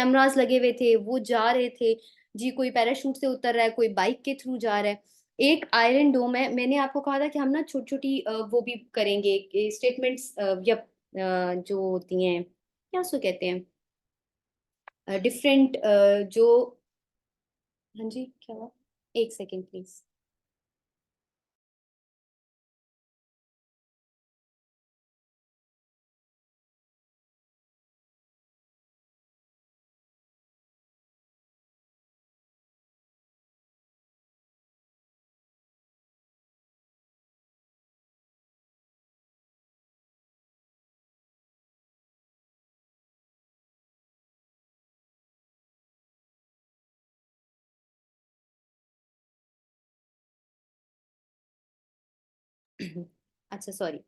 Cameras लगे हुए थे, वो जा रहे थे। जी, कोई पैराशूट से उतर रहा है, कोई बाइक के थ्रू जा रहा है। एक आयरन डोम है, मैंने आपको कहा था कि हम ना छोटी-छोटी वो भी करेंगे स्टेटमेंट्स या जो होती हैं, क्या उसको कहते हैं? डिफरेंट जो हाँ जी, क्या हुआ? 1 सेकंड प्लीज़। अच्छा सॉरी।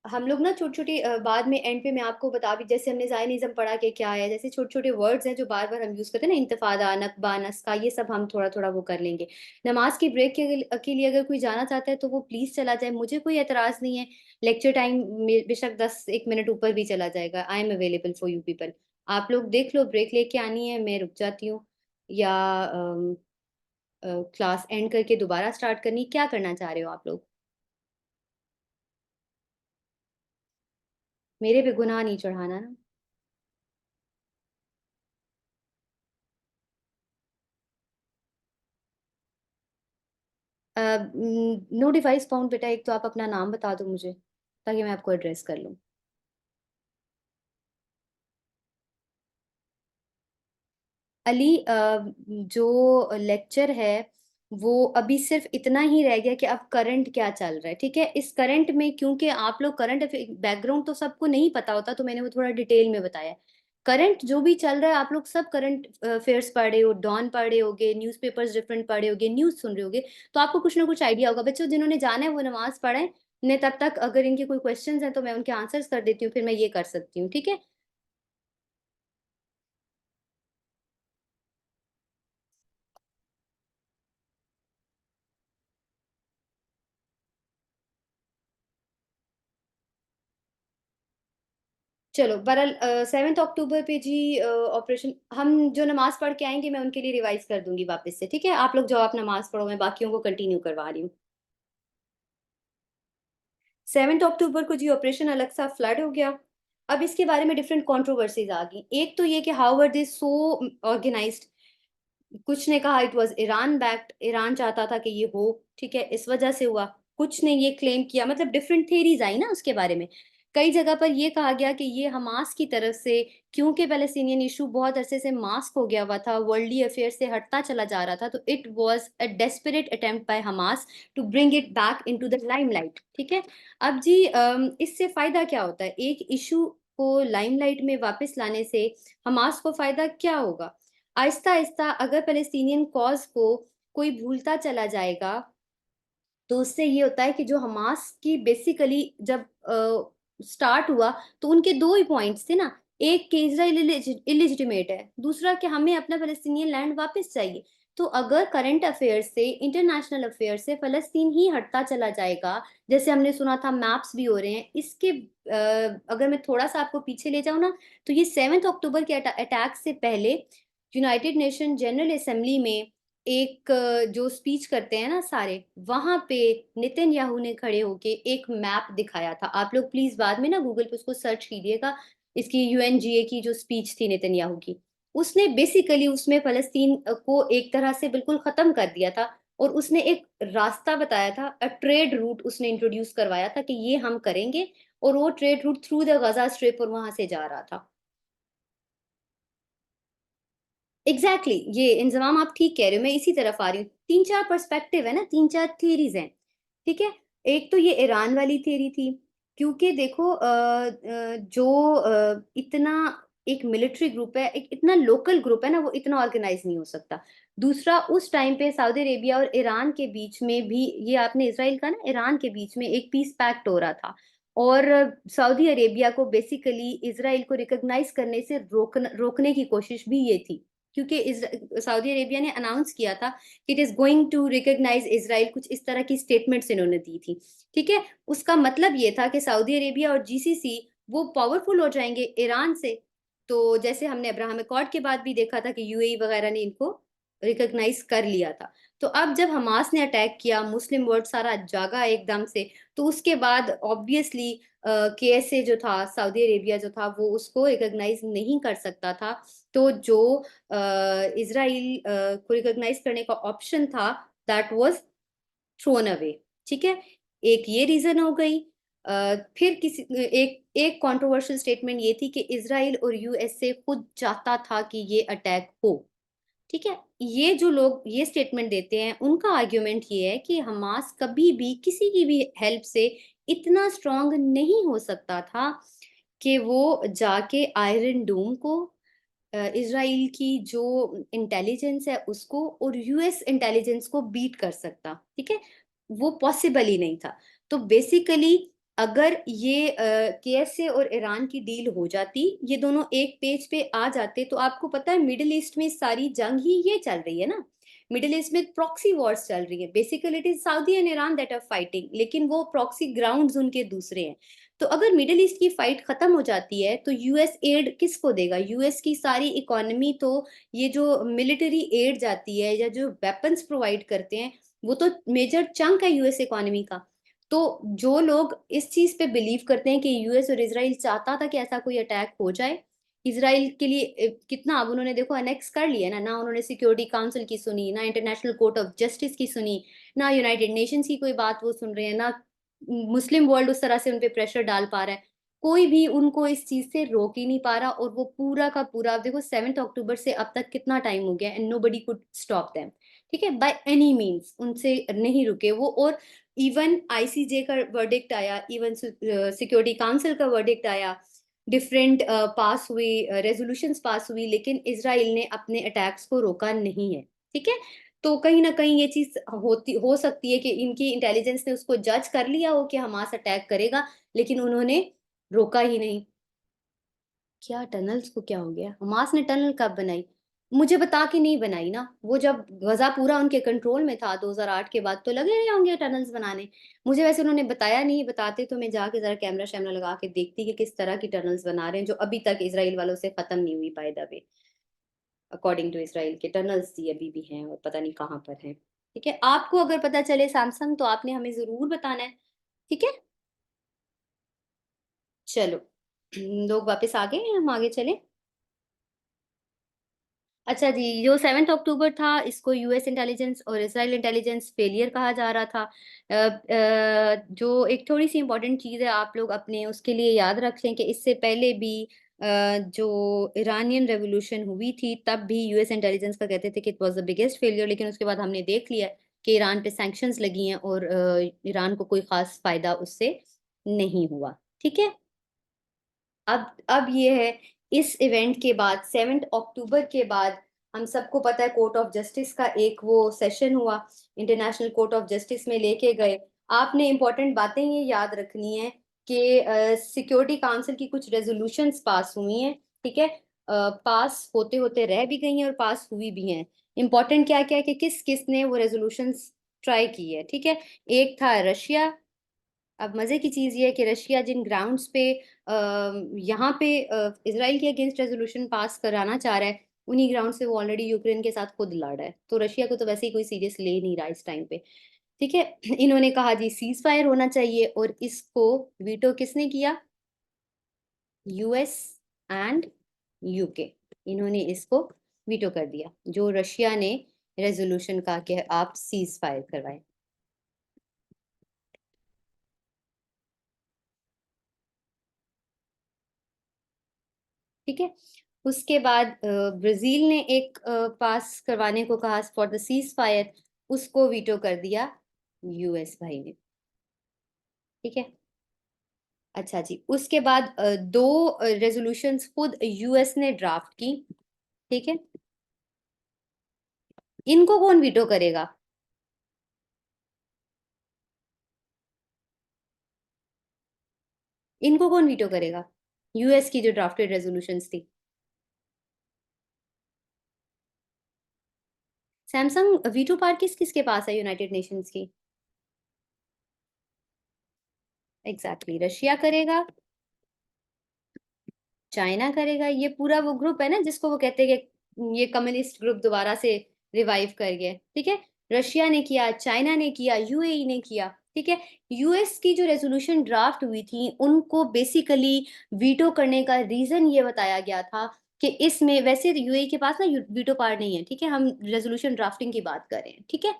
हम लोग ना छोटी-छोटी बाद में एंड पे मैं आपको बता भी जैसे हमने ज़ायनिज़्म पढ़ा कि क्या है, जैसे छोटे-छोटे वर्ड्स हैं जो बार-बार हम यूज़ करते हैं ना इंतिफ़ादा, नकबा, नस्ख़ा ये सब हम थोड़ा-थोड़ा वो कर लेंगे। नमाज़ की ब्रेक के लिए अगर कोई जाना चाहता है तो वो प्लीज़ चला जाए, मुझे कोई ऐतराज़ नहीं है। लेक्चर टाइम में बेशक 10-1 मिनट ऊपर भी चला जाएगा, I am available for you people. आप लोग देख लो ब्रेक लेके आनी है, मैं रुक जाती हूँ या क्लास एंड करके दोबारा स्टार्ट करनी, क्या करना चाह रहे हो आप लोग? मेरे पे गुनाह नहीं चढ़ाना ना। नो डिवाइस फाउंड बेटा एक तो आप अपना नाम बता दो मुझे, ताकि मैं आपको एड्रेस कर लूँ। अली जो लेक्चर है, वो अभी सिर्फ़ इतना ही रह गया कि अब करंट क्या चल रहा है, ठीक है? इस करंट में क्योंकि आप लोग करंट बैकग्राउंड तो सबको नहीं पता होता, तो मैंने वो थोड़ा डिटेल में बताया है। करंट जो भी चल रहा है, आप लोग सब करंट अफ़ेयर्स पढ़ रहे हो, डॉन पढ़ रहे होगे, न्यूज़पेपर्स डिफरेंट पढ़ रहे होगे, न्यूज़ सुन रहे होगे, तो आपको कुछ ना कुछ आइडिया होगा। बच्चों जिन्होंने जाना है वो नमाज़ पढ़ें, मैं तब तक अगर इनके कोई क्वेश्चन्स हैं, तो मैं उनके आंसर्स कर देती हूँ, फिर मैं ये कर सकती हूँ, ठीक है? चलो बहरहाल 7th अक्टूबर पे जी ऑपरेशन हम जो नमाज़ पढ़ के आएँगे मैं उनके लिए रिवाइज़ कर दूँगी वापस से, ठीक है? आप लोग जाओ आप नमाज़ पढ़ो, मैं बाकियों को कंटिन्यू करवा रही हूँ। 7th अक्टूबर को जी ऑपरेशन अलेक्सा फ्लड हो गया। अब इसके बारे में डिफरेंट कंट्रोवर्सीज़ आ गई। एक तो ये कि how were they so organised. कुछ ने कहा it was Iran backed, Iran चाहता था कि ये हो, ठीक है? इस वजह से हुआ। कुछ ने ये क्लेम किया मतलब डिफरेंट थियरीज़ आई ना उसके बारे में। कई जगह पर ये कहा गया कि ये हमास की तरफ से क्योंकि पैलेस्टीनियन इश्यू बहुत अरसे से मास्क हो गया हुआ था, वर्ल्डली अफेयर से हटता चला जा रहा था, तो it was a desperate attempt by Hamas to bring it back into the limelight, ठीक है? अब जी इससे फ़ायदा क्या होता है? एक इश्यू को लाइमलाइट में वापस लाने से हमास को फ़ायदा क्या होगा? आहिस्ता-आहिस्ता अगर पैलेस्टीनियन कॉज़ को कोई भूलता चला जाएगा, तो उससे ये होता है कि जो हमास की बेसिकली जब स्टार्ट हुआ, तो उनके 2 ही पॉइंट्स थे ना, एक कि इज़राइल इल्लेजिटिमेट है, दूसरा कि हमें अपना पैलेस्टीनियन लैंड वापस चाहिए। तो अगर करंट अफ़ेयर्स से, इंटरनेशनल अफ़ेयर्स से फ़लस्तीन ही हटता चला जाएगा, जैसे हमने सुना था मैप्स भी हो रहे हैं, इसके अगर मैं थोड़ा-सा आपको पीछे ले जाऊँ ना, तो ये 7th अक्टूबर के अटैक से पहले यूनाइटेड नेशन जनरल असेंबली में एक जो स्पीच करते हैं ना सारे, वहाँ पे नेतन्याहू ने खड़े होके एक मैप दिखाया था। आप लोग प्लीज़ बाद में ना गूगल पे उसको सर्च कीजिएगा, इसकी यूएनजीए की जो स्पीच थी नेतन्याहू की। उसने बेसिकली उसमें फ़लस्तीन को एक तरह से बिल्कुल ख़त्म कर दिया था और उसने एक रास्ता बताया था, ट्रेड रूट उसने इंट्रोड्यूस करवाया था कि ये हम करेंगे और वो trade route through the Gaza strip और वहाँ से जा रहा था। एग्ज़ैक्टली ये इंज़माम आप ठीक कह रहे हो, मैं इसी तरफ आ रही हूँ। 3-4 पर्सपेक्टिव है ना, 3-4 थियरीज़ हैं, ठीक है? एक तो ये ईरान वाली थियरी थी, क्योंकि देखो जो इतना एक मिलिट्री ग्रुप है, एक इतना लोकल ग्रुप है ना, वो इतना ऑर्गेनाइज़ नहीं हो सकता। दूसरा उस टाइम पे सऊदी अरेबिया और ईरान के बीच में भी ये आपने इज़राइल कहा ना, ईरान के बीच में एक पीस पैक्ट हो रहा था और सऊदी अरेबिया को बेसिकली इज़राइल को रिकॉग्नाइज़ करने से रोकने की कोशिश भी ये थी। क्योंकि सऊदी अरेबिया ने अनाउंस किया था कि it is going to recognise Israel कुछ इस तरह की स्टेटमेंट्स इन्होंने दी थी, ठीक है? उसका मतलब ये था कि सऊदी अरेबिया और जीसीसी वो पावरफुल हो जाएँगे ईरान से, तो जैसे हमने अब्राहम अकॉर्ड के बाद भी देखा था कि यूएई वगैरह ने इनको रिकॉग्नाइज कर लिया था। तो अब जब हमास ने अटैक किया, मुस्लिम वर्ल्ड सारा जागा एकदम से, तो उसके बाद ऑब्वियसली केएसए जो था, सऊदी अरेबिया जो था, वो उसको रिकॉग्नाइज नहीं कर सकता था। तो जो इजराइल को रिकॉग्नाइज करने का ऑप्शन था, दैट वाज थ्रोन अवे। ठीक है, एक ये रीजन हो गई। फिर किसी एक एक कंट्रोवर्शियल स्टेटमेंट ये थी कि इजराइल और यूएसए खुद चाहता था कि ये अटैक हो। ठीक है, ये जो लोग ये स्टेटमेंट देते हैं, उनका आर्ग्यूमेंट ये है कि हमास कभी भी किसी की भी हेल्प से इतना स्ट्रांग नहीं हो सकता था कि वो जाके आयरन डोम को, इजराइल की जो इंटेलिजेंस है उसको और यूएस इंटेलिजेंस को बीट कर सकता। ठीक है, वो पॉसिबल ही नहीं था। तो बेसिकली अगर ये केएसए और ईरान की डील हो जाती, ये दोनों एक पेज पे आ जाते, तो आपको पता है मिडिल ईस्ट में सारी जंग ही ये चल रही है ना। मिडिल ईस्ट में प्रॉक्सी वॉर्स चल रही है, basically it is Saudi and Iran that are fighting, लेकिन वो प्रॉक्सी ग्राउंड्स उनके दूसरे हैं। तो अगर मिडिल ईस्ट की फाइट खत्म हो जाती है तो यूएस एड किसको देगा? यूएस की सारी इकोनॉमी तो, ये जो मिलिट्री एड जाती है या जो वेपन्स प्रोवाइड करते हैं, वो तो मेजर चंक है यूएस इकोनॉमी का। तो जो लोग इस चीज पे बिलीव करते हैं कि यूएस और इसराइल चाहता था कि ऐसा कोई अटैक हो जाए, इसराइल के लिए कितना अब उन्होंने देखो अनेक्स कर लिया ना, ना उन्होंने सिक्योरिटी काउंसिल की सुनी, ना इंटरनेशनल कोर्ट ऑफ जस्टिस की सुनी, ना यूनाइटेड नेशंस की कोई बात वो सुन रहे हैं, ना मुस्लिम वर्ल्ड उस तरह से उन पे प्रेशर डाल पा रहा है। कोई भी उनको इस चीज से रोक ही नहीं पा रहा, और वो पूरा का पूरा, आप देखो 7 अक्टूबर से अब तक कितना टाइम हो गया, and nobody could stop them. ठीक है, बाय एनी मीन्स उनसे नहीं रुके वो। और इवन आईसीजे का वर्डिक्ट आया, इवन सिक्योरिटी काउंसिल का वर्डिक्ट आया, डिफरेंट पास हुई, रेजोल्यूशंस पास हुई, लेकिन इसराइल ने अपने अटैक्स को रोका नहीं है। ठीक है, तो कहीं ना कहीं ये चीज होती हो सकती है कि इनकी इंटेलिजेंस ने उसको जज कर लिया हो कि हमास अटैक करेगा, लेकिन उन्होंने रोका ही नहीं। क्या टनल्स को क्या हो गया? हमास ने टनल कब बनाई? मुझे बता के नहीं बनाई ना। वो जब गजा पूरा उनके कंट्रोल में था 2008 के बाद, तो लगे रहे होंगे टनल्स बनाने। मुझे वैसे उन्होंने बताया नहीं, बताते तो मैं जाके जरा कैमरा शैमरा लगा के देखती कि किस तरह की टनल्स बना रहे हैं, जो अभी तक इसराइल वालों से खत्म नहीं हुई by the way. According to Israel के टनल्स ही अभी भी हैं और पता नहीं कहाँ पर हैं। ठीक है, आपको अगर पता चले सैमसंग, तो आपने हमें जरूर बताना है। ठीक है, चलो लोग वापस आ गए हैं, हम आगे चले। अच्छा जी, जो 7 अक्टूबर था, इसको यूएस इंटेलिजेंस और इसराइल इंटेलिजेंस फेलियर कहा जा रहा था। जो एक थोड़ी सी इंपॉर्टेंट चीज़ है, आप लोग अपने उसके लिए याद रखें कि इससे पहले भी जो ईरानियन रेवोल्यूशन हुई थी, तब भी यूएस इंटेलिजेंस का कहते थे कि it was the biggest failure, लेकिन उसके बाद हमने देख लिया कि ईरान पे सैंक्शंस लगी हैं और ईरान को कोई खास फायदा उससे नहीं हुआ। ठीक है, अब ये है, इस इवेंट के बाद 7 अक्टूबर के बाद हम सबको पता है कोर्ट ऑफ जस्टिस का एक वो सेशन हुआ, इंटरनेशनल कोर्ट ऑफ जस्टिस में लेके गए। आपने इंपॉर्टेंट बातें ये याद रखनी है कि सिक्योरिटी काउंसिल की कुछ रेजोल्यूशंस पास हुई हैं। ठीक है, पास होते होते रह भी गई हैं और पास हुई भी हैं। इंपॉर्टेंट क्या क्या है कि किस किस ने वो रेजोल्यूशंस ट्राई की है। ठीक है, एक था रशिया। अब मजे की चीज ये है कि रशिया जिन ग्राउंड्स पे यहाँ पे इसराइल के अगेंस्ट रेजोल्यूशन पास कराना चाह रहा है, उन्हीं ग्राउंड से वो ऑलरेडी यूक्रेन के साथ खुद लड़ रहा है, तो रशिया को तो वैसे ही कोई सीरियस ले नहीं रहा इस टाइम पे। ठीक है, इन्होंने कहा जी सीज फायर होना चाहिए, और इसको वीटो किसने किया? यूएस एंड यूके, इन्होंने इसको वीटो कर दिया, जो रशिया ने रेजोल्यूशन का कि आप सीज फायर करवाएं। ठीक है, उसके बाद ब्राजील ने एक पास करवाने को कहा फॉर द सीज फायर, उसको वीटो कर दिया यूएस भाई ने। ठीक है, अच्छा जी, उसके बाद दो रेजोल्यूशंस खुद यूएस ने ड्राफ्ट की। ठीक है, इनको कौन वीटो करेगा? इनको कौन वीटो करेगा? यूएस की जो ड्राफ्टेड रेजोल्यूशंस थी। सैमसंग वीटो पावर किस किस के पास है यूनाइटेड नेशंस की? एग्जैक्टली, रशिया करेगा, चाइना करेगा, ये पूरा वो ग्रुप है ना जिसको वो कहते हैं कि ये कम्युनिस्ट ग्रुप दोबारा से रिवाइव कर गए, ठीक है? रशिया ने किया, चाइना ने किया, यूएई ने किया, ठीक है? यूएस की जो रेज़ोल्यूशन ड्राफ्ट हुई थी, उनको बेसिकली वीटो करने का रीज़न ये बताया गया था कि इसमें वैसे यूएई के पास ना यू वीटो पावर नहीं है, ठीक है? हम रेज़ोल्यूशन ड्राफ्टिंग की बात कर रहे हैं, ठीक है?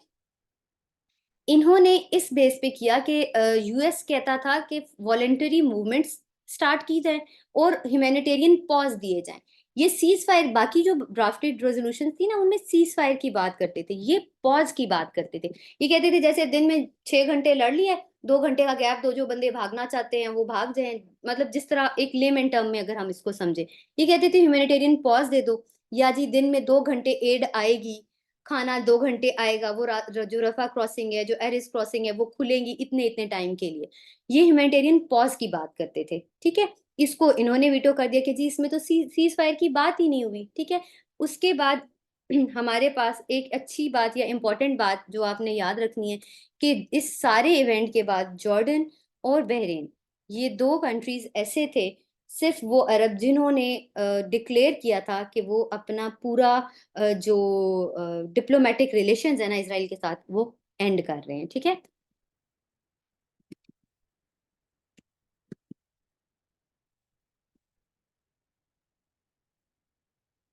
इन्होंने इस बेस पे किया कि यूएस कहता था कि वॉलंटरी मूवमेंट्स स्टार्ट की जाएँ और ह्यूमैनिटेरियन पॉज़ दिए जाएँ। ये सीज़फायर बाकी जो ड्राफ्टेड रेज़ोल्यूशंस थी ना, उनमें सीज़फायर की बात करते थे, ये पॉज़ की बात करते थे। ये कहते थे जैसे दिन में 6 घंटे लड़ लिए, 2 घंटे का गैप दो, जो बंदे भागना चाहते हैं वो भाग जाएँ। मतलब जिस तरह एक लेमैन टर्म में अगर हम इसको समझें। ये कहते थे ह्यूमैनिटेरियन पॉज़ दे दो, या जी दिन में 2 घंटे एड आएगी, खाना 2 घंटे आएगा, वो रा र जो रफ़ा क्रॉसिंग है, जो एरिस क्रॉसिंग है, वो खुलेंगी इतने-इतने टाइम के लिए। ये ह्यूमैनिटेरियन पॉज़ की बात करते थे, ठीक है? इसको इन्होंने वीटो कर दिया कि जी इसमें तो सीज़फायर की बात ही नहीं हुई, ठीक है? उसके बाद हमारे पास एक अच्छी बात या इम्पोर्टेंट बात जो आपने याद रखनी है कि इस सारे इवेंट के बाद जॉर्डन और बहरीन, ये 2 कंट्रीज़ ऐसे थे, सिर्फ़ वो अरब जिन्होंने डिक्लेयर किया था कि वो अपना पूरा जो डिप्लोमैटिक रिलेशंस है ना इज़राइल के साथ, वो एंड कर रहे हैं, ठीक है?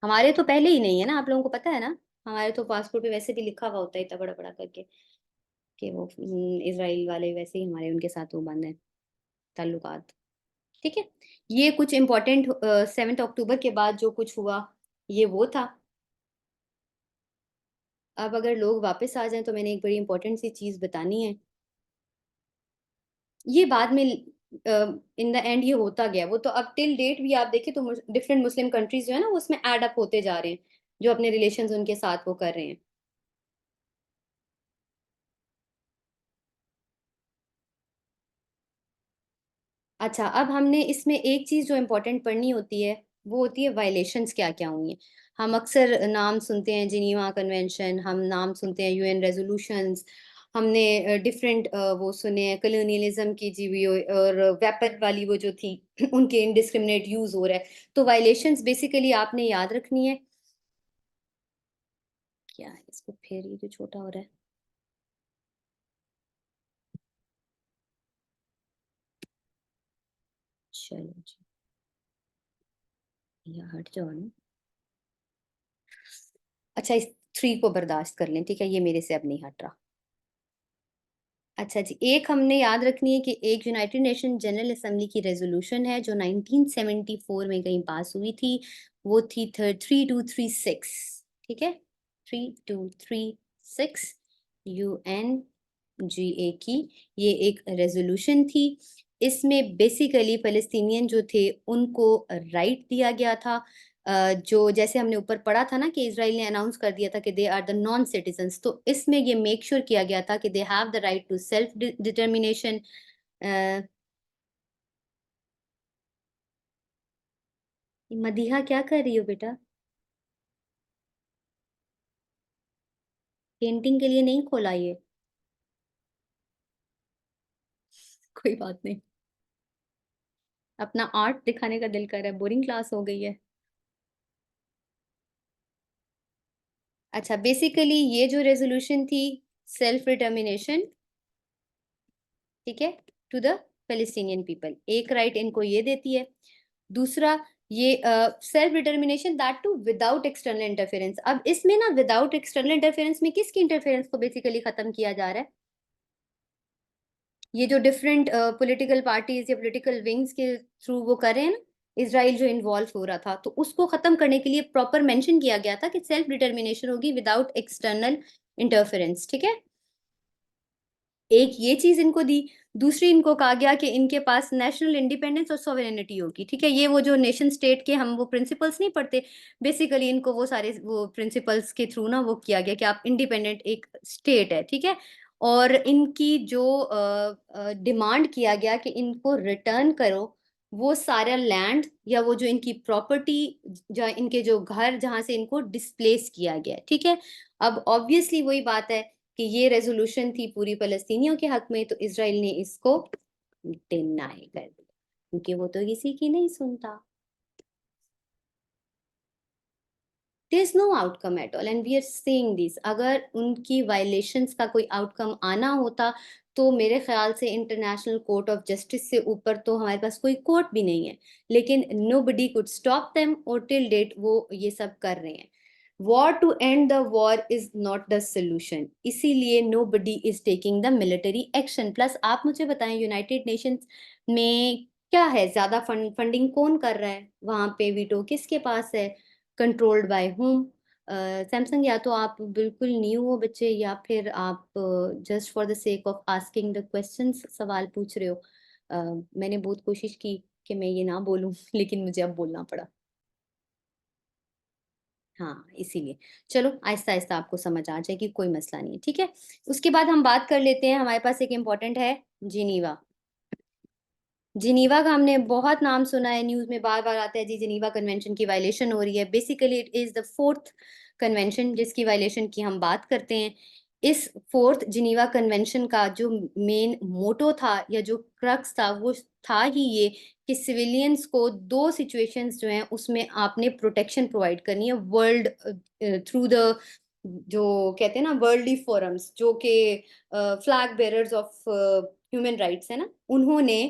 हमारे तो पहले ही नहीं है ना, आप लोगों को पता है ना? हमारे तो पासपोर्ट पे वैसे भी लिखा हुआ होता है इतना बड़ा-बड़ा करके कि वो इज़राइल वाले वैसे ही हमारे उनके साथ वो बंद हैं ताल्लुकात, ठीक है? ये कुछ इम्पोर्टेंट 7th अक्टूबर के बाद जो कुछ हुआ, ये वो था। अब अगर लोग वापस आ जाएँ तो मैंने एक बड़ी इम्पोर्टेंट सी चीज़ बतानी है। ये बाद में इन द एंड ये होता गया। वो तो अब टिल डेट भी आप देखें तो डिफरेंट मुस्लिम कंट्रीज़ जो है ना, वो उसमें ऐड अप होते जा रहे हैं, जो अपने रिलेशंस उनके साथ वो कर रहे हैं। अच्छा, अब हमने इसमें एक चीज़ जो इम्पोर्टेंट पढ़नी होती है, वो होती है वायलेशंस क्या-क्या हुई हैं। हम अक्सर नाम सुनते हैं जिनीवा कन्वेंशन, हम नाम सुनते हैं यूएन रेज़ोल्यूशंस, हमने डिफरेंट वो सुने हैं कॉलोनियलिज़्म की जी हुई और वेपन वाली वो जो थी उनके इंडिस्क्रिमिनेट यूज़ हो रहा है। तो वायलेशंस बेसिकली आपने याद रखनी है। क्या है इसको फिर ये जो छोटा हो रहा है? चलो जी, या हट जाओ ना। अच्छा इस 3 को बर्दाश्त कर लें, ठीक है? ये मेरे से अब नहीं हट रहा। अच्छा जी, एक हमने याद रखनी है कि एक यूनाइटेड नेशन जनरल असेंबली की रेज़ोल्यूशन है जो 1974 में कहीं पास हुई थी, वो थी 3236, ठीक है? 3236 यूएनजीए की ये एक रेज़ोल्यूशन थी। इसमें बेसिकली फ़लस्तीनियन जो थे उनको राइट दिया गया था, जो जैसे हमने ऊपर पढ़ा था ना कि इज़राइल ने अनाउंस कर दिया था कि they are the non citizens, तो इसमें ये मेक श्योर किया गया था कि they have the right to self determination. Uh, Madiha क्या कर रही हो बेटा? पेंटिंग के लिए नहीं खोला ये, कोई बात नहीं। अपना आर्ट दिखाने का दिल कर रहा है, बोरिंग क्लास हो गई है। अच्छा बेसिकली ये जो रेज़ोल्यूशन थी सेल्फ डिटर्मिनेशन, ठीक है? टू द पैलेस्टीनियन पीपल, एक राइट इनको ये देती है। दूसरा ये self determination that too without external interference. अब इसमें ना विदाउट एक्सटर्नल इंटरफेरेंस में किसकी इंटरफेरेंस को बेसिकली खत्म किया जा रहा है? ये जो डिफरेंट पॉलिटिकल पार्टीज या पॉलिटिकल विंग्स के थ्रू वो कर रहे हैं ना, इसराइल जो इन्वॉल्व हो रहा था, तो उसको खत्म करने के लिए प्रॉपर मेंशन किया गया था कि सेल्फ डिटर्मिनेशन होगी विदाउट एक्सटर्नल इंटरफेरेंस, ठीक है? एक ये चीज़ इनको दी, दूसरी इनको कहा गया कि इनके पास नेशनल इंडिपेंडेंस और सॉवरेनिटी होगी, ठीक है? ये वो जो नेशन स्टेट के हम वो प्रिंसिपल्स नहीं पढ़ते, बेसिकली इनको वो सारे वो प्रिंसिपल्स के थ्रू ना वो किया गया कि आप इंडिपेंडेंट एक स्टेट है, ठीक है? और इनकी जो डिमांड किया गया कि इनको रिटर्न करो, वो सारा लैंड या वो जो इनकी प्रॉपर्टी ज इनके जो घर जहाँ से इनको डिस्प्लेस किया गया है, ठीक है? अब ऑब्वियसली वही बात है कि ये रेज़ोल्यूशन थी पूरी फ़लस्तीनियों के हक़ में, तो इज़राइल ने इसको डिनाई कर दिया, क्योंकि वो तो किसी की नहीं सुनता। There is no outcome at all and we are saying this. अगर उनकी वायलेशंस का कोई आउटकम आना होता तो मेरे ख्याल से इंटरनेशनल कोर्ट ऑफ जस्टिस से ऊपर तो हमारे पास कोई कोर्ट भी नहीं है, लेकिन nobody could stop them, और टिल डेट वो ये सब कर रहे हैं। War to end the war is not the solution, इसीलिए nobody is taking the military action. Plus आप मुझे बताएं, यूनाइटेड नेशंस में क्या है, ज्यादा फंडिंग कौन कर रहा है वहां पे, वीटो किसके पास है, कंट्रोल्ड बाय हुम? सैमसंग, या तो आप बिल्कुल न्यू हो बच्चे, या फिर आप just for the sake of asking the questions सवाल पूछ रहे हो। मैंने बहुत कोशिश की कि मैं ये ना बोलूं लेकिन मुझे अब बोलना पड़ा। हाँ, इसीलिए चलो आहिस्ता आहिस्ता आपको समझ आ जाएगी, कोई मसला नहीं है, ठीक है। उसके बाद हम बात कर लेते हैं, हमारे पास एक इम्पॉर्टेंट है, जिनीवा। जिनीवा का हमने बहुत नाम सुना है, न्यूज में बार बार आता है जी, जिनीवा कन्वेंशन की वायलेशन हो रही है। Basically it is the fourth convention जिसकी वायलेशन की हम बात करते हैं। इस फोर्थ जिनीवा कन्वेंशन का जो मेन मोटो था या जो क्रक्स था वो था ही ये कि सिविलियंस को दो सिचुएशंस जो हैं उसमें आपने प्रोटेक्शन प्रोवाइड करनी है, वर्ल्ड थ्रू द जो कहते हैं ना वर्ल्डली फोरम्स, जो कि flag bearers of human rights है ना, उन्होंने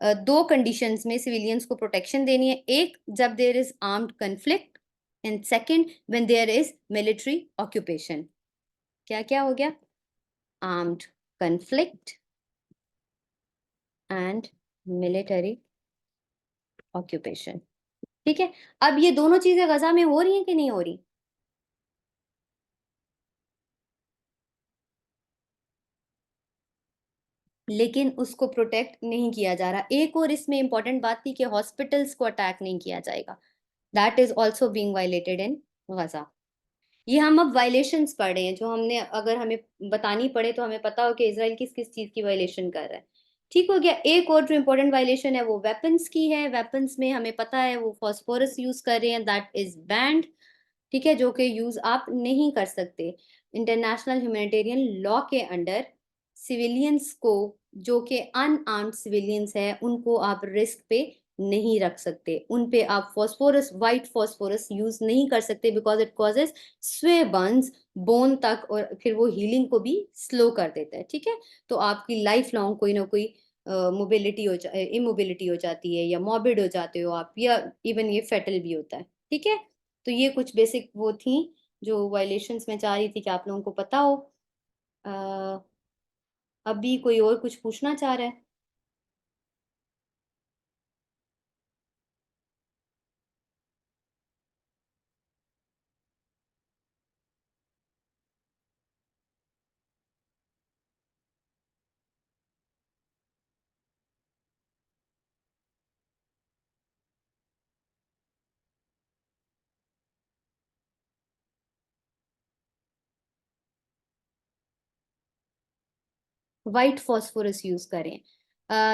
दो कंडीशंस में सिविलियंस को प्रोटेक्शन देनी है। एक, जब there is armed conflict, and second when there is military occupation. क्या क्या हो गया? Armed conflict and military occupation. ठीक है। अब ये दोनों चीजें गजा में हो रही हैं कि नहीं हो रही? लेकिन उसको प्रोटेक्ट नहीं किया जा रहा। एक और इसमें इंपॉर्टेंट बात थी कि हॉस्पिटल्स को अटैक नहीं किया जाएगा, that is also being violated in Gaza. ये हम अब वायलेशंस पढ़ रहे हैं, जो हमने अगर हमें बतानी पड़े तो हमें पता हो कि इसराइल किस किस चीज की वायलेशन कर रहा है। ठीक हो गया। एक और जो इम्पोर्टेंट वायलेशन है वो वेपन्स की है। वेपन्स में हमें पता है वो फॉस्फोरस यूज कर रहे हैं, दैट इज बैंड। ठीक है, जो कि यूज आप नहीं कर सकते। इंटरनेशनल ह्यूमैनिटेरियन लॉ के अंडर सिविलियंस को, जो कि अनआर्म्ड सिविलियंस है, उनको आप रिस्क पे नहीं रख सकते, उन पे आप फॉस्फोरस, वाइट फॉस्फोरस यूज नहीं कर सकते, बिकॉज इट कॉजेज स्वे बर्न्स बोन तक, और फिर वो हीलिंग को भी स्लो कर देता है। ठीक है, तो आपकी लाइफ लॉन्ग कोई ना कोई मोबिलिटी हो जा इमोबिलिटी हो जाती है, या मॉर्बिड हो जाते हो आप, या इवन ये फेटल भी होता है। ठीक है, तो ये कुछ बेसिक वो थी जो वायलेशंस में चाह रही थी कि आप लोगों को पता हो। अ, अभी कोई और कुछ पूछना चाह रहा है? वाइट फॉस्फोरस यूज करें?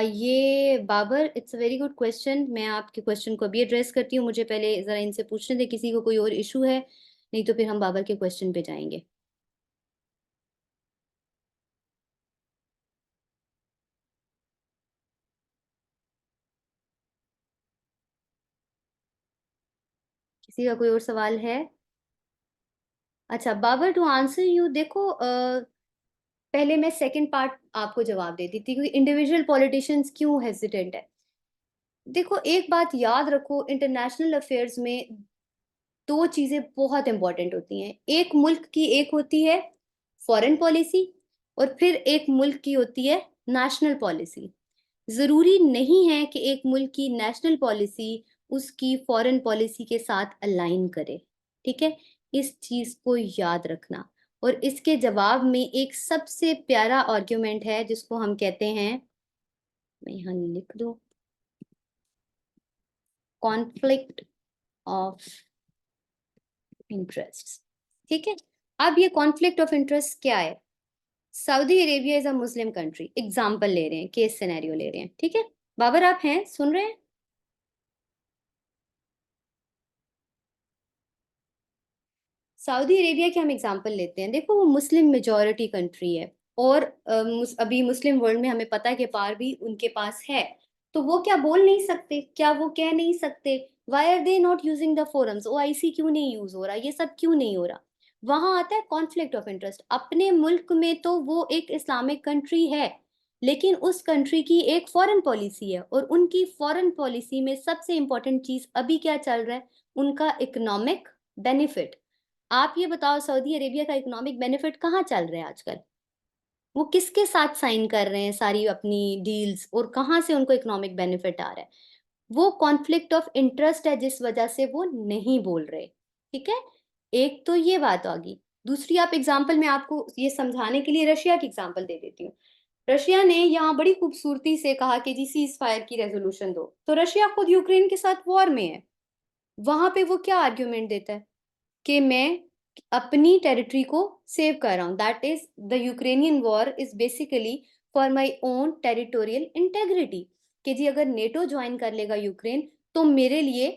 ये Babar, it's a very good question. मैं आपके क्वेश्चन को अभी एड्रेस करती हूँ, मुझे पहले जरा इनसे पूछने दे किसी को कोई और इशू है, नहीं तो फिर हम बाबर के क्वेश्चन पे जाएंगे। किसी का कोई और सवाल है? अच्छा बाबर, टू आंसर यू, देखो पहले मैं सेकंड पार्ट आपको जवाब देती थी, क्योंकि इंडिविजुअल पॉलिटिशियंस क्यों हेजिटेंट है। देखो एक बात याद रखो, इंटरनेशनल अफेयर्स में दो चीजें बहुत इंपॉर्टेंट होती हैं। एक मुल्क की एक होती है फॉरेन पॉलिसी, और फिर एक मुल्क की होती है नेशनल पॉलिसी। जरूरी नहीं है कि एक मुल्क की नेशनल पॉलिसी उसकी फॉरेन पॉलिसी के साथ अलाइन करे। ठीक है, इस चीज को याद रखना। और इसके जवाब में एक सबसे प्यारा आर्ग्यूमेंट है जिसको हम कहते हैं, मैं यहाँ लिख दूं, कॉन्फ्लिक्ट ऑफ इंटरेस्ट। ठीक है, अब ये कॉन्फ्लिक्ट ऑफ इंटरेस्ट क्या है? Saudi Arabia is a Muslim country, example ले रहे हैं, केस सिनेरियो ले रहे हैं। ठीक है, बाबर आप हैं, सुन रहे हैं? सऊदी अरेबिया के हम एग्जाम्पल लेते हैं। देखो वो मुस्लिम मेजोरिटी कंट्री है, और अभी मुस्लिम वर्ल्ड में हमें पता है कि पार भी उनके पास है। तो वो क्या बोल नहीं सकते? क्या वो कह नहीं सकते why are they not using the forums, OIC क्यों नहीं यूज हो रहा, ये सब क्यों नहीं हो रहा। वहां आता है कॉन्फ्लिक्ट ऑफ इंटरेस्ट। अपने मुल्क में तो वो एक इस्लामिक कंट्री है, लेकिन उस कंट्री की एक फॉरेन पॉलिसी है, और उनकी फॉरेन पॉलिसी में सबसे इंपॉर्टेंट चीज अभी क्या चल रहा है, उनका इकोनॉमिक बेनिफिट। आप ये बताओ, सऊदी अरेबिया का इकोनॉमिक बेनिफिट कहाँ चल रहे हैं आजकल, वो किसके साथ साइन कर रहे हैं सारी अपनी डील्स, और कहाँ से उनको इकोनॉमिक बेनिफिट आ रहा है। वो कॉन्फ्लिक्ट ऑफ इंटरेस्ट है जिस वजह से वो नहीं बोल रहे। ठीक है, एक तो ये बात होगी। दूसरी, आप एग्जाम्पल, मैं आपको ये समझाने के लिए रशिया की एग्जाम्पल दे देती हूँ। रशिया ने यहाँ बड़ी खूबसूरती से कहा कि जी सीज फायर की रेजोल्यूशन दो, तो रशिया खुद यूक्रेन के साथ वॉर में है। वहां पे वो क्या आर्ग्यूमेंट देता है कि मैं अपनी टेरिटरी को सेव कर रहा हूँ, that is the Ukrainian war is basically for my own territorial integrity, कि जी अगर नेटो ज्वाइन कर लेगा यूक्रेन तो मेरे लिए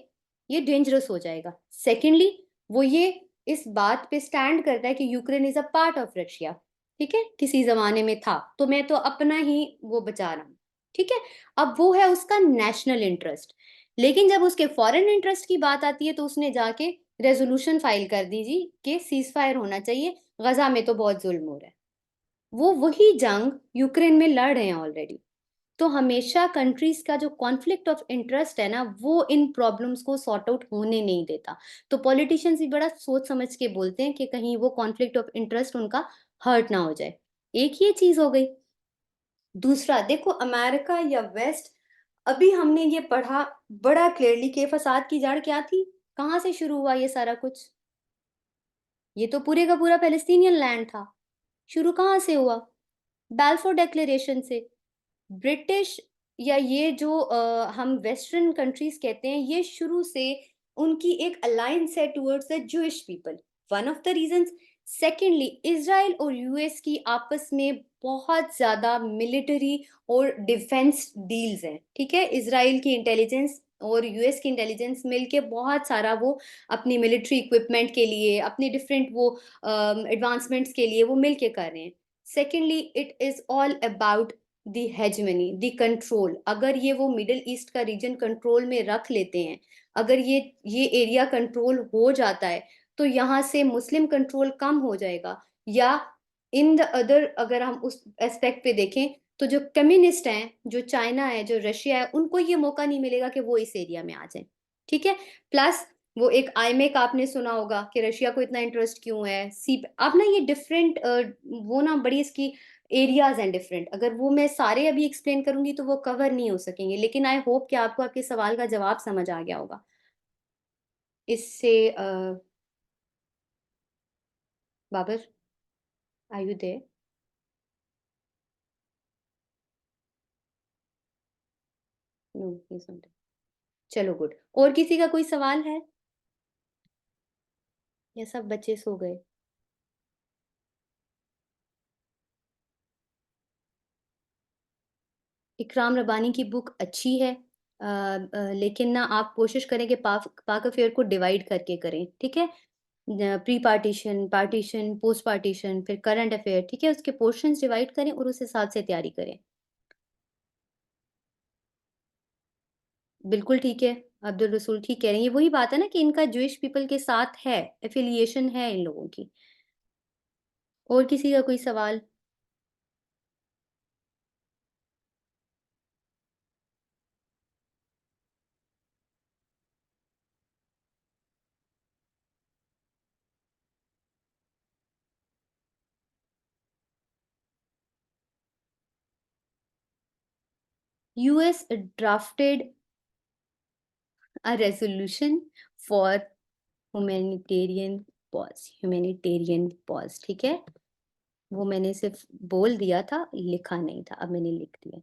ये डेंजरस हो जाएगा। सेकेंडली, वो ये इस बात पे स्टैंड करता है कि Ukraine is a part of Russia. ठीक है, किसी जमाने में था, तो मैं तो अपना ही वो बचा रहा हूँ। ठीक है, अब वो है उसका नेशनल इंटरेस्ट। लेकिन जब उसके फॉरेन इंटरेस्ट की बात आती है तो उसने जाके रेजोल्यूशन फाइल कर दीजिए कि सीज फायर होना चाहिए, गजा में तो बहुत जुल्म हो रहा है। वो वही जंग यूक्रेन में लड़ रहे हैं ऑलरेडी। तो हमेशा कंट्रीज का जो कॉन्फ्लिक्ट ऑफ इंटरेस्ट है ना, वो इन प्रॉब्लम्स को सॉर्ट आउट होने नहीं देता। तो पॉलिटिशियंस भी बड़ा सोच समझ के बोलते हैं कि कहीं वो कॉन्फ्लिक्ट ऑफ इंटरेस्ट उनका हर्ट ना हो जाए। एक ये चीज हो गई। दूसरा देखो, अमेरिका या वेस्ट, अभी हमने ये पढ़ा बड़ा क्लियरली कि फसाद की जड़ क्या थी, कहाँ से शुरू हुआ ये सारा कुछ। ये तो पूरे का पूरा पैलेस्टीनियन लैंड था। शुरू कहाँ से हुआ, बैल्फोर डिक्लेरेशन से। ब्रिटिश या ये जो हम वेस्टर्न कंट्रीज कहते हैं, ये शुरू से उनकी एक अलायंस है towards the Jewish people, one of the reasons. Secondly, Israel और यूएस की आपस में बहुत ज्यादा मिलिट्री और डिफेंस डील्स हैं। ठीक है, इसराइल की इंटेलिजेंस और यूएस की इंटेलिजेंस मिलके बहुत सारा वो अपनी मिलिट्री इक्विपमेंट के लिए, अपनी डिफरेंट वो एडवांसमेंट्स के लिए वो मिलके कर रहे हैं। Secondly, it is all about the hegemony, the control. अगर ये वो मिडिल ईस्ट का रीजन कंट्रोल में रख लेते हैं, अगर ये एरिया कंट्रोल हो जाता है, तो यहाँ से मुस्लिम कंट्रोल कम हो जाएगा। या इन द अदर, अगर हम उस एस्पेक्ट पे देखें, तो जो कम्युनिस्ट हैं, जो चाइना है, जो रशिया है, उनको ये मौका नहीं मिलेगा कि वो इस एरिया में आ जाए। ठीक है, प्लस वो एक आईमेक आपने सुना होगा कि रशिया को इतना इंटरेस्ट क्यों है सी। अब ना ये डिफरेंट वो ना बड़ी इसकी एरियाज हैं डिफरेंट, अगर वो मैं सारे अभी एक्सप्लेन करूंगी तो वो कवर नहीं हो सकेंगे, लेकिन आई होप कि आपको आपके सवाल का जवाब समझ आ गया होगा इससे। Babar, are you there? No, ये सुन। चलो गुड। और किसी का कोई सवाल है, या सब बच्चे सो गए? इकराम रबानी की बुक अच्छी है, लेकिन ना आप कोशिश करें कि पाक अफेयर को डिवाइड करके करें। ठीक है, pre partition, partition, post partition, फिर करंट अफेयर। ठीक है, उसके पोर्शंस डिवाइड करें और उस हिसाब से तैयारी करें। बिल्कुल ठीक है, अब्दुल रसूल ठीक कह रहे हैं। ये वही बात है ना कि इनका ज्यूइश पीपल के साथ है, एफिलिएशन है इन लोगों की। और किसी का कोई सवाल? US drafted a resolution for humanitarian pause, humanitarian pause. ठीक है, वो मैंने सिर्फ बोल दिया था, लिखा नहीं था, अब मैंने लिख दिया।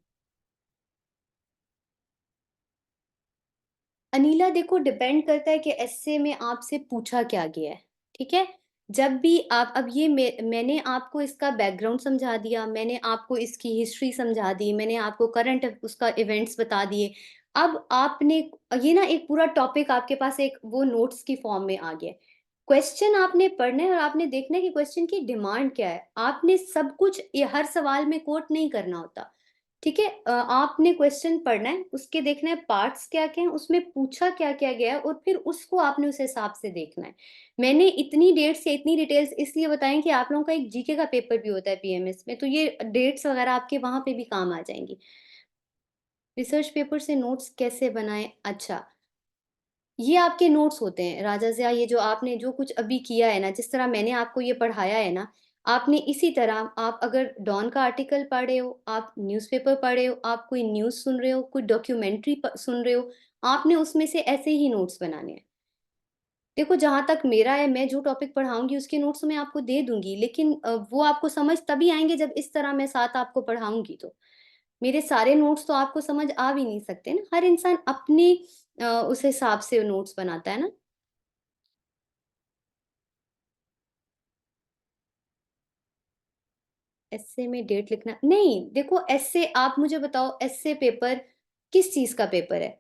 अनीला देखो, डिपेंड करता है कि एस्से में आपसे पूछा क्या गया है। ठीक है, जब भी आप, अब ये मैंने आपको इसका बैकग्राउंड समझा दिया, मैंने आपको इसकी हिस्ट्री समझा दी, मैंने आपको करंट उसका इवेंट्स बता दिए। अब आपने ये ना एक पूरा टॉपिक आपके पास एक वो नोट्स की फॉर्म में आ गया। क्वेश्चन आपने पढ़ना है और आपने देखना है कि क्वेश्चन की डिमांड क्या है। आपने सब कुछ ये हर सवाल में कोट नहीं करना होता। ठीक है? आपने क्वेश्चन पढ़ना है, उसके देखना है पार्ट्स क्या-क्या हैं, उसमें पूछा क्या-क्या गया है और फिर उसको आपने उस हिसाब से देखना है। मैंने इतनी डेट्स या इतनी डिटेल्स इसलिए बताई कि आप लोगों का एक जीके का पेपर भी होता है पीएमएस में, तो ये डेट्स वगैरह आपके वहाँ पे भी काम आ जाएँगी। रिसर्च पेपर से नोट्स कैसे बनाएँ? अच्छा, ये आपके नोट्स होते हैं, राजा ज़िया ये जो आपने जो कुछ अभी किया है ना, जिस तरह मैंने आपको ये पढ़ाया है ना, आपने इसी तरह आप अगर डॉन का आर्टिकल पढ़ रहे हो, आप न्यूज़पेपर पढ़ रहे हो, आप कोई न्यूज़ सुन रहे हो, कोई डॉक्यूमेंट्री सुन रहे हो, आपने उसमें से ऐसे ही नोट्स बनाने हैं। देखो जहाँ तक मेरा है, मैं जो टॉपिक पढ़ाऊँगी उसके नोट्स मैं आपको दे दूँगी, लेकिन वो आपको समझ तभी आएँगे जब इस तरह मैं साथ आपको पढ़ाऊँगी तो। मेरे सारे नोट्स तो आपको समझ आ भी नहीं सकते ना, हर इंसान अपने उस हिसाब से नोट्स बनाता है ना। एस्से में डेट लिखना नहीं, देखो एस्से आप मुझे बताओ एस्से पेपर किस चीज़ का पेपर है?